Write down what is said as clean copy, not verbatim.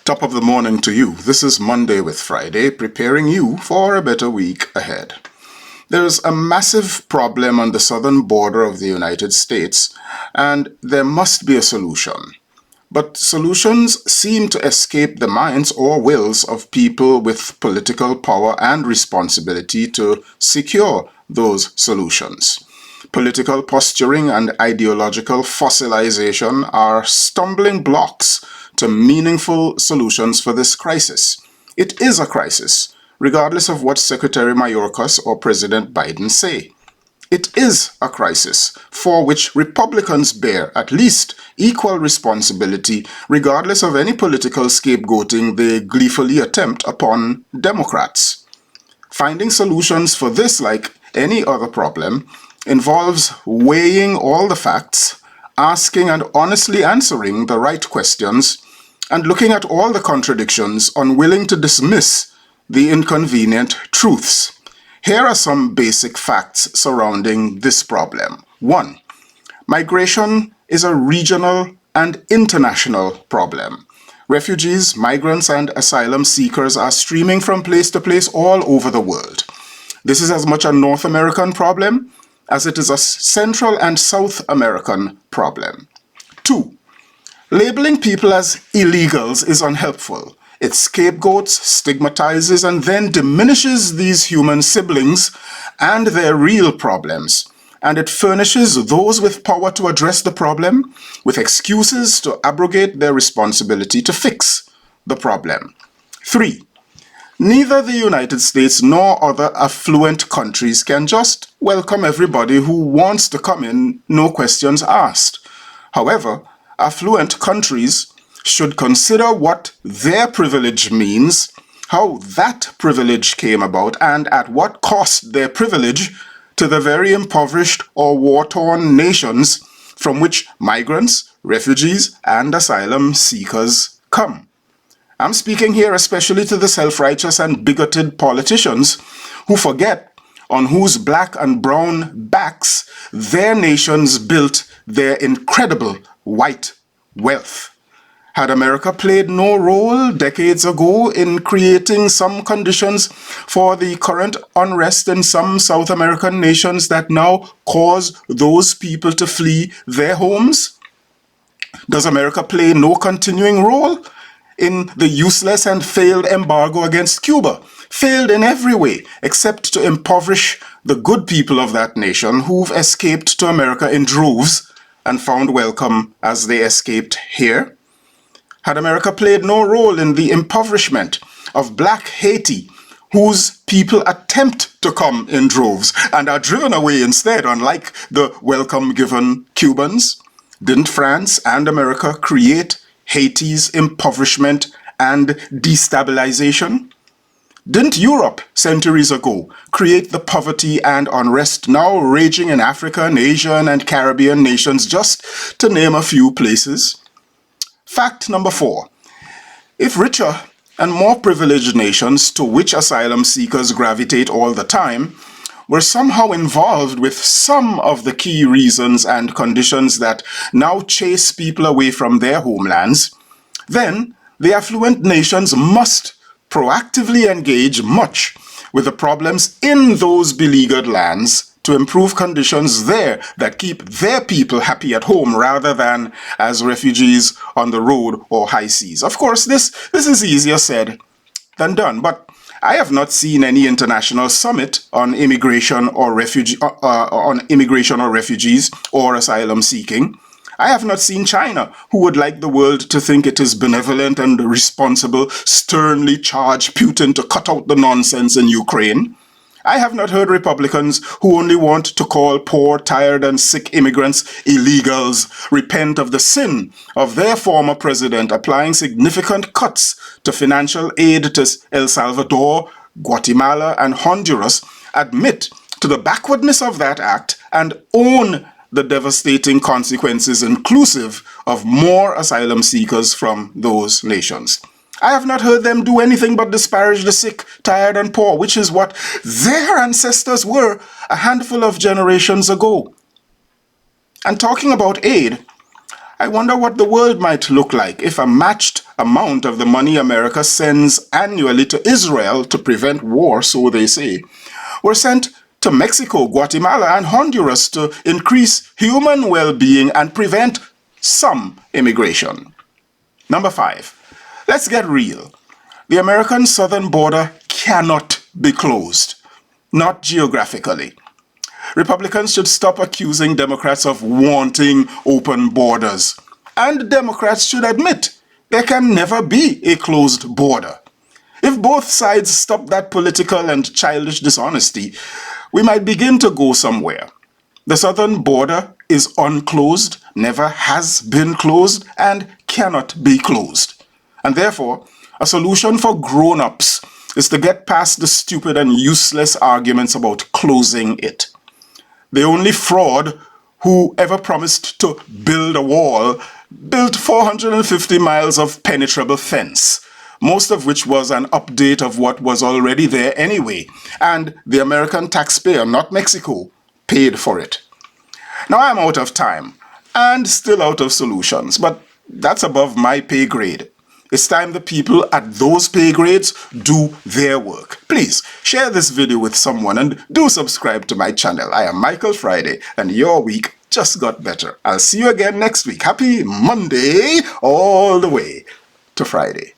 Top of the morning to you. This is Monday with Friday, preparing you for a better week ahead. There's a massive problem on the southern border of the United States, and there must be a solution. But solutions seem to escape the minds or wills of people with political power and responsibility to secure those solutions. Political posturing and ideological fossilization are stumbling blocks to meaningful solutions for this crisis. It is a crisis, regardless of what Secretary Mayorkas or President Biden say. It is a crisis for which Republicans bear at least equal responsibility, regardless of any political scapegoating they gleefully attempt upon Democrats. Finding solutions for this, like any other problem, involves weighing all the facts, asking and honestly answering the right questions, and looking at all the contradictions, unwilling to dismiss the inconvenient truths. Here are some basic facts surrounding this problem. 1. Migration is a regional and international problem. Refugees, migrants, and asylum seekers are streaming from place to place all over the world. This is as much a North American problem as it is a Central and South American problem. 2. Labeling people as illegals is unhelpful. It scapegoats, stigmatizes, and then diminishes these human siblings and their real problems. And it furnishes those with power to address the problem with excuses to abrogate their responsibility to fix the problem. 3. Neither the United States nor other affluent countries can just welcome everybody who wants to come in, no questions asked. However, affluent countries should consider what their privilege means, how that privilege came about, and at what cost their privilege to the very impoverished or war-torn nations from which migrants, refugees, and asylum seekers come. I'm speaking here especially to the self-righteous and bigoted politicians who forget on whose black and brown backs their nations built their incredible white wealth. Had America played no role decades ago in creating some conditions for the current unrest in some South American nations that now cause those people to flee their homes? Does America play no continuing role in the useless and failed embargo against Cuba? Failed in every way except to impoverish the good people of that nation who've escaped to America in droves and found welcome as they escaped here? Had America played no role in the impoverishment of Black Haiti, whose people attempt to come in droves and are driven away instead, unlike the welcome given Cubans? Didn't France and America create Haiti's impoverishment and destabilization? Didn't Europe, centuries ago, create the poverty and unrest now raging in African, Asian, and Caribbean nations, just to name a few places? Fact number 4. If richer and more privileged nations, to which asylum seekers gravitate all the time, were somehow involved with some of the key reasons and conditions that now chase people away from their homelands, then the affluent nations must proactively engage much with the problems in those beleaguered lands to improve conditions there that keep their people happy at home rather than as refugees on the road or high seas. Of course, this is easier said than done, but I have not seen any international summit on immigration or refugees or asylum seeking. I have not seen China, who would like the world to think it is benevolent and responsible, sternly charge Putin to cut out the nonsense in Ukraine. I have not heard Republicans who only want to call poor, tired, and sick immigrants illegals repent of the sin of their former president applying significant cuts to financial aid to El Salvador, Guatemala, and Honduras, admit to the backwardness of that act, and own the devastating consequences inclusive of more asylum seekers from those nations. I have not heard them do anything but disparage the sick, tired, and poor, which is what their ancestors were a handful of generations ago. And talking about aid, I wonder what the world might look like if a matched amount of the money America sends annually to Israel to prevent war, so they say, were sent to Mexico, Guatemala, and Honduras to increase human well-being and prevent some immigration. Number 5, let's get real. The American southern border cannot be closed, not geographically. Republicans should stop accusing Democrats of wanting open borders. And Democrats should admit there can never be a closed border. If both sides stop that political and childish dishonesty, we might begin to go somewhere. The southern border is unclosed, never has been closed, and cannot be closed. And therefore, a solution for grown-ups is to get past the stupid and useless arguments about closing it. The only fraud who ever promised to build a wall built 450 miles of penetrable fence, most of which was an update of what was already there anyway, and the American taxpayer, not Mexico, paid for it. Now I'm out of time, and still out of solutions, but that's above my pay grade. It's time the people at those pay grades do their work. Please share this video with someone and do subscribe to my channel. I am Michael Friday, and your week just got better. I'll see you again next week. Happy Monday all the way to Friday.